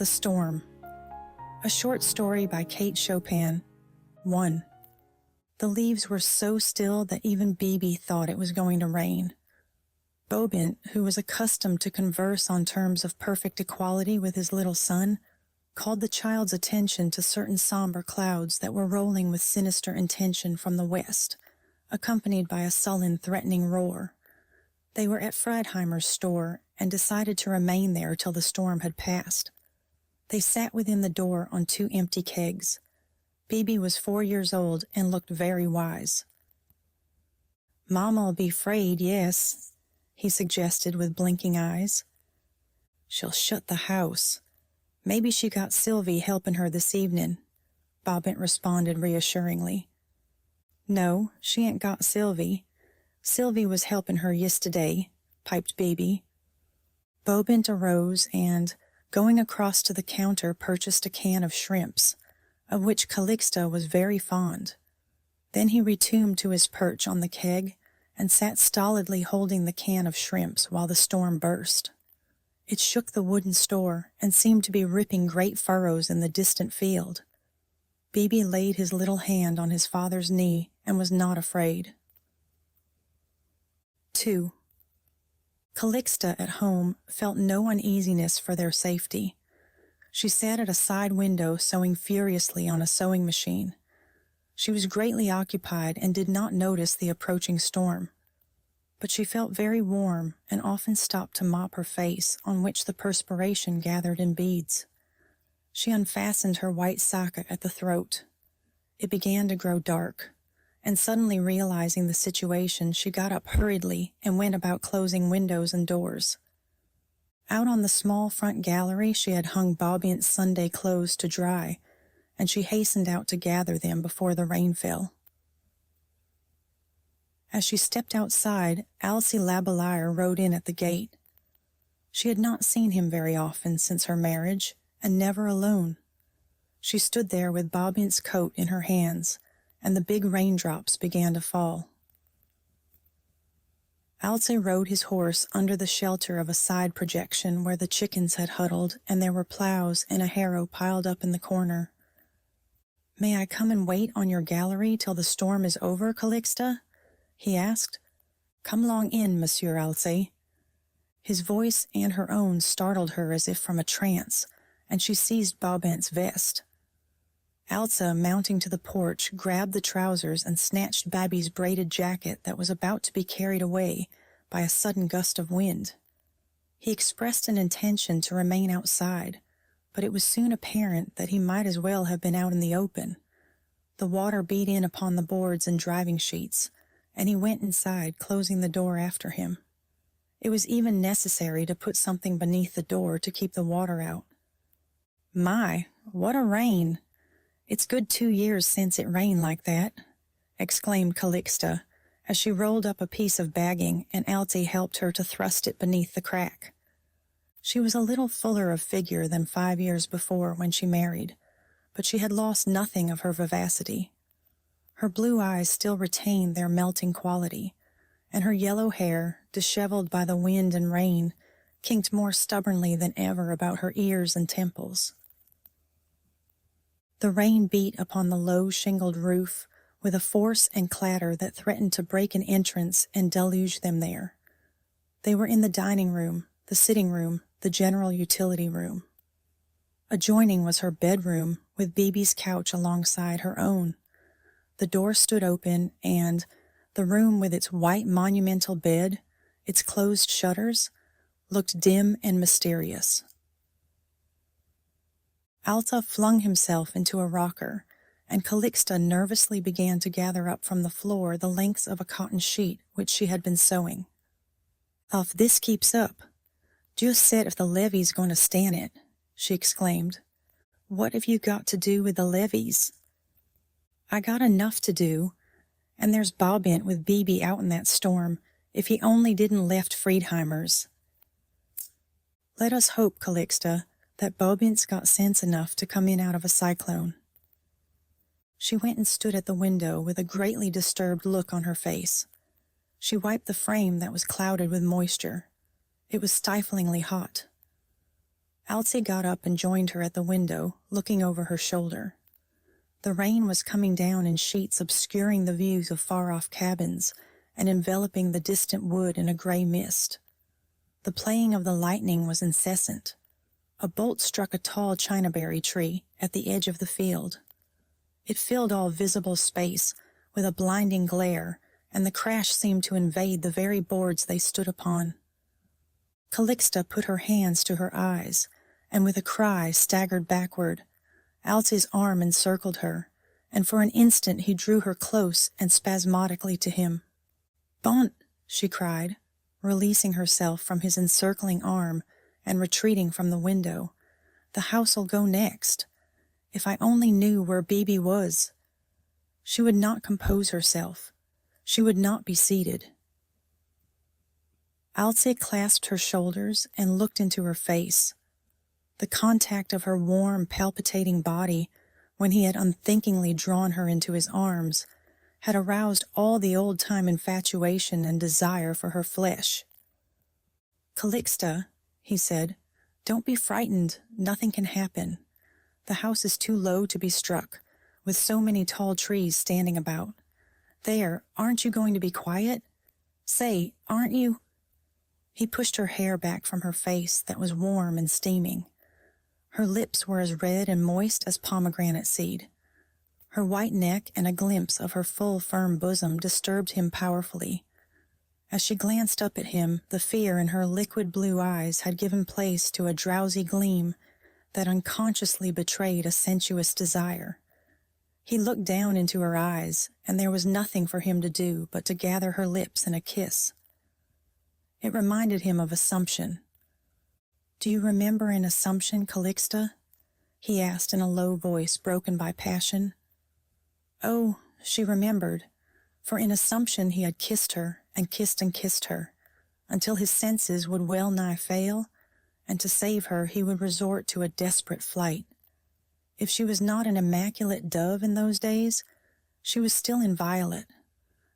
The Storm. A short story by Kate Chopin. 1. The leaves were so still that even Bibi thought it was going to rain. Bobint, who was accustomed to converse on terms of perfect equality with his little son, called the child's attention to certain somber clouds that were rolling with sinister intention from the west, accompanied by a sullen, threatening roar. They were at Friedheimer's store and decided to remain there till the storm had passed. They sat within the door on 2 empty kegs. Bibi was 4 years old and looked very wise. "Mama'll be 'fraid, yes," he suggested with blinking eyes. "She'll shut the house. Maybe she got Sylvie helping her this evening," Bobint responded reassuringly. "No, she ain't got Sylvie. Sylvie was helping her yisterday," piped Bibi. Bobint arose and, going across to the counter, purchased a can of shrimps, of which Calixta was very fond. Then he retuned to his perch on the keg and sat stolidly holding the can of shrimps while the storm burst. It shook the wooden store and seemed to be ripping great furrows in the distant field. Bibi laid his little hand on his father's knee and was not afraid. 2. Calixta at home felt no uneasiness for their safety. She sat at a side window sewing furiously on a sewing machine. She was greatly occupied and did not notice the approaching storm. But she felt very warm and often stopped to mop her face, on which the perspiration gathered in beads. She unfastened her white sacque at the throat. It began to grow dark, and suddenly realizing the situation, she got up hurriedly and went about closing windows and doors. Out on the small front gallery she had hung Bobint's Sunday clothes to dry, and she hastened out to gather them before the rain fell. As she stepped outside, Alcée Labelaire rode in at the gate. She had not seen him very often since her marriage, and never alone. She stood there with Bobint's coat in her hands, and the big raindrops began to fall. Alcée rode his horse under the shelter of a side projection where the chickens had huddled and there were plows and a harrow piled up in the corner. "May I come and wait on your gallery till the storm is over, Calixta?" he asked. "Come along in, Monsieur Alcée." His voice and her own startled her as if from a trance, and she seized Bobint's vest. Alcée, mounting to the porch, grabbed the trousers and snatched Bibi's braided jacket that was about to be carried away by a sudden gust of wind. He expressed an intention to remain outside, but it was soon apparent that he might as well have been out in the open. The water beat in upon the boards and driving sheets, and he went inside, closing the door after him. It was even necessary to put something beneath the door to keep the water out. "My, what a rain! It's good 2 years since it rained like that," exclaimed Calixta, as she rolled up a piece of bagging and Alcée helped her to thrust it beneath the crack. She was a little fuller of figure than 5 years before when she married, but she had lost nothing of her vivacity. Her blue eyes still retained their melting quality, and her yellow hair, disheveled by the wind and rain, kinked more stubbornly than ever about her ears and temples. The rain beat upon the low shingled roof with a force and clatter that threatened to break an entrance and deluge them there. They were in the dining room, the sitting room, the general utility room. Adjoining was her bedroom, with Bibi's couch alongside her own. The door stood open, and the room with its white monumental bed, its closed shutters, looked dim and mysterious. Alcée flung himself into a rocker, and Calixta nervously began to gather up from the floor the lengths of a cotton sheet which she had been sewing. "If this keeps up, just said if the levee's going to stand it," she exclaimed. "What have you got to do with the levees?" "I got enough to do, and there's Bobint with Bibi out in that storm, if he only didn't left Friedheimer's." "Let us hope, Calixta, that Bobint's got sense enough to come in out of a cyclone." She went and stood at the window with a greatly disturbed look on her face. She wiped the frame that was clouded with moisture. It was stiflingly hot. Alcée got up and joined her at the window, looking over her shoulder. The rain was coming down in sheets, obscuring the views of far-off cabins and enveloping the distant wood in a gray mist. The playing of the lightning was incessant. A bolt struck a tall chinaberry tree at the edge of the field. It filled all visible space with a blinding glare, and the crash seemed to invade the very boards they stood upon. Calixta put her hands to her eyes, and with a cry staggered backward. Alcée's arm encircled her, and for an instant he drew her close and spasmodically to him. "Bont!" she cried, releasing herself from his encircling arm and retreating from the window. "The house'll go next. If I only knew where Bibi was." She would not compose herself. She would not be seated. Alcée clasped her shoulders and looked into her face. The contact of her warm, palpitating body, when he had unthinkingly drawn her into his arms, had aroused all the old-time infatuation and desire for her flesh. "Calixta," he said, "don't be frightened. Nothing can happen. The house is too low to be struck, with so many tall trees standing about. There, aren't you going to be quiet? Say, aren't you?" He pushed her hair back from her face that was warm and steaming. Her lips were as red and moist as pomegranate seed. Her white neck and a glimpse of her full, firm bosom disturbed him powerfully. As she glanced up at him, the fear in her liquid blue eyes had given place to a drowsy gleam that unconsciously betrayed a sensuous desire. He looked down into her eyes, and there was nothing for him to do but to gather her lips in a kiss. It reminded him of Assumption. "Do you remember an Assumption, Calixta?" he asked in a low voice broken by passion. Oh, she remembered, for in Assumption he had kissed her and kissed her, until his senses would well nigh fail, and to save her he would resort to a desperate flight. If she was not an immaculate dove in those days, she was still inviolate,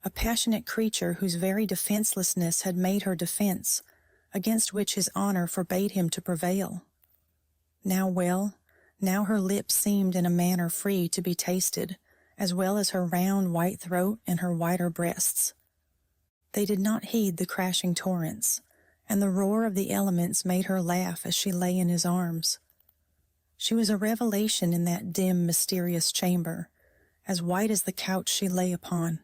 a passionate creature whose very defenselessness had made her defense, against which his honor forbade him to prevail. Now her lips seemed in a manner free to be tasted, as well as her round white throat and her whiter breasts. They did not heed the crashing torrents, and the roar of the elements made her laugh as she lay in his arms. She was a revelation in that dim, mysterious chamber, as white as the couch she lay upon.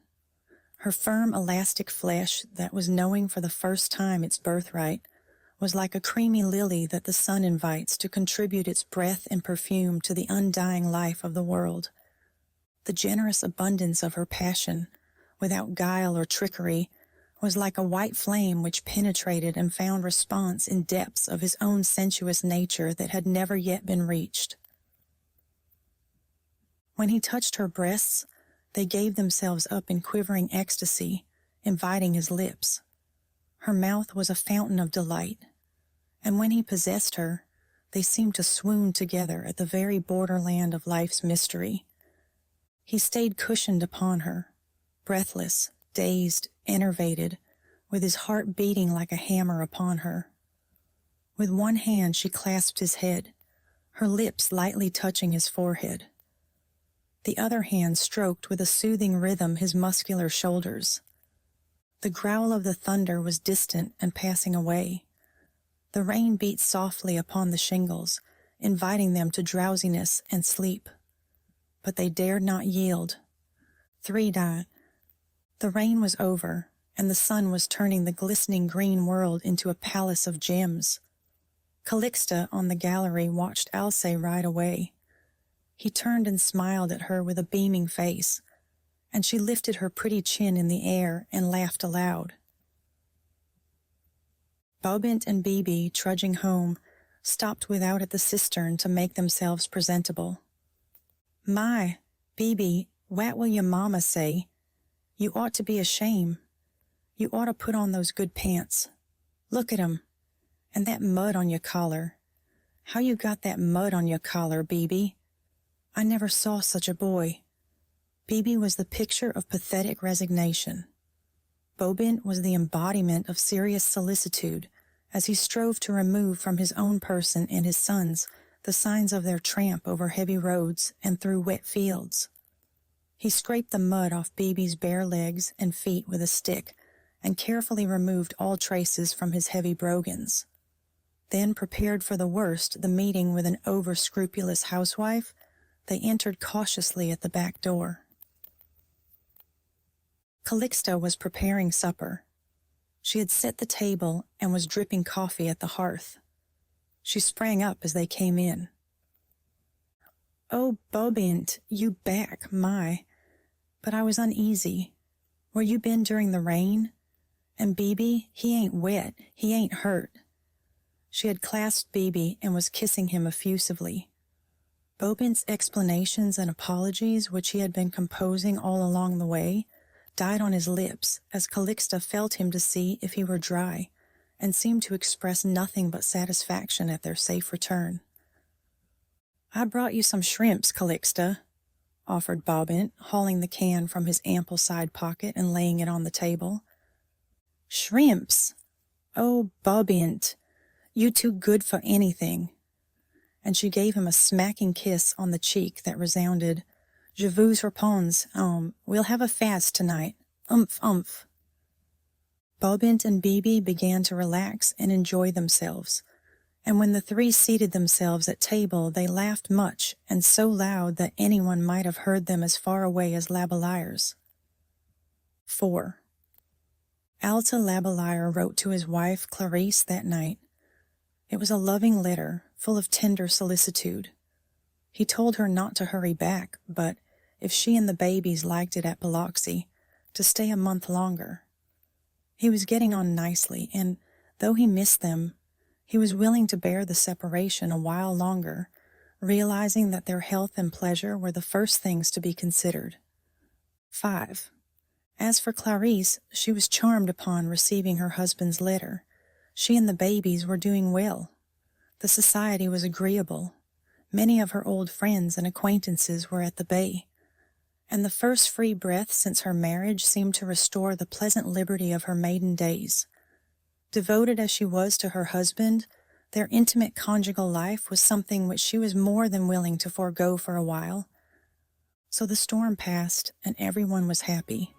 Her firm, elastic flesh, that was knowing for the first time its birthright, was like a creamy lily that the sun invites to contribute its breath and perfume to the undying life of the world. The generous abundance of her passion, without guile or trickery, was like a white flame which penetrated and found response in depths of his own sensuous nature that had never yet been reached. When he touched her breasts, they gave themselves up in quivering ecstasy, inviting his lips. Her mouth was a fountain of delight, and when he possessed her, they seemed to swoon together at the very borderland of life's mystery. He stayed cushioned upon her, breathless, dazed, enervated, with his heart beating like a hammer upon her. With one hand she clasped his head, her lips lightly touching his forehead. The other hand stroked with a soothing rhythm his muscular shoulders. The growl of the thunder was distant and passing away. The rain beat softly upon the shingles, inviting them to drowsiness and sleep. But they dared not yield. The rain was over, and the sun was turning the glistening green world into a palace of gems. Calixta on the gallery watched Alcée ride away. He turned and smiled at her with a beaming face, and she lifted her pretty chin in the air and laughed aloud. Bobint and Bibi, trudging home, stopped without at the cistern to make themselves presentable. "My, Bibi, what will your mama say? You ought to be ashamed. You ought to put on those good pants. Look at 'em. And that mud on your collar. How you got that mud on your collar, Bibi? I never saw such a boy." Bibi was the picture of pathetic resignation. Bobint was the embodiment of serious solicitude as he strove to remove from his own person and his son's the signs of their tramp over heavy roads and through wet fields. He scraped the mud off Bibi's bare legs and feet with a stick and carefully removed all traces from his heavy brogans. Then, prepared for the worst, the meeting with an over-scrupulous housewife, they entered cautiously at the back door. Calixta was preparing supper. She had set the table and was dripping coffee at the hearth. She sprang up as they came in. "Oh, Bobint, you back, my. But I was uneasy. Where you been during the rain? And Bibi, he ain't wet, he ain't hurt." She had clasped Bibi and was kissing him effusively. Bobint's explanations and apologies, which he had been composing all along the way, died on his lips as Calixta felt him to see if he were dry, and seemed to express nothing but satisfaction at their safe return. "I brought you some shrimps, Calixta," offered Bobint, hauling the can from his ample side pocket and laying it on the table. "Shrimps! Oh, Bobint, you too good for anything." And she gave him a smacking kiss on the cheek that resounded, "Je vous réponds, we'll have a fast tonight. Umph, umph." Bobint and Bibi began to relax and enjoy themselves, and when the three seated themselves at table, they laughed much and so loud that anyone might have heard them as far away as Labellire's. 4. Alta Labellire wrote to his wife Clarice that night. It was a loving letter, full of tender solicitude. He told her not to hurry back, but, if she and the babies liked it at Biloxi, to stay a month longer. He was getting on nicely, and, though he missed them, he was willing to bear the separation a while longer, realizing that their health and pleasure were the first things to be considered. 5. As for Clarice, she was charmed upon receiving her husband's letter. She and the babies were doing well. The society was agreeable. Many of her old friends and acquaintances were at the Bay, and the first free breath since her marriage seemed to restore the pleasant liberty of her maiden days. Devoted as she was to her husband, their intimate conjugal life was something which she was more than willing to forego for a while. So the storm passed, and everyone was happy.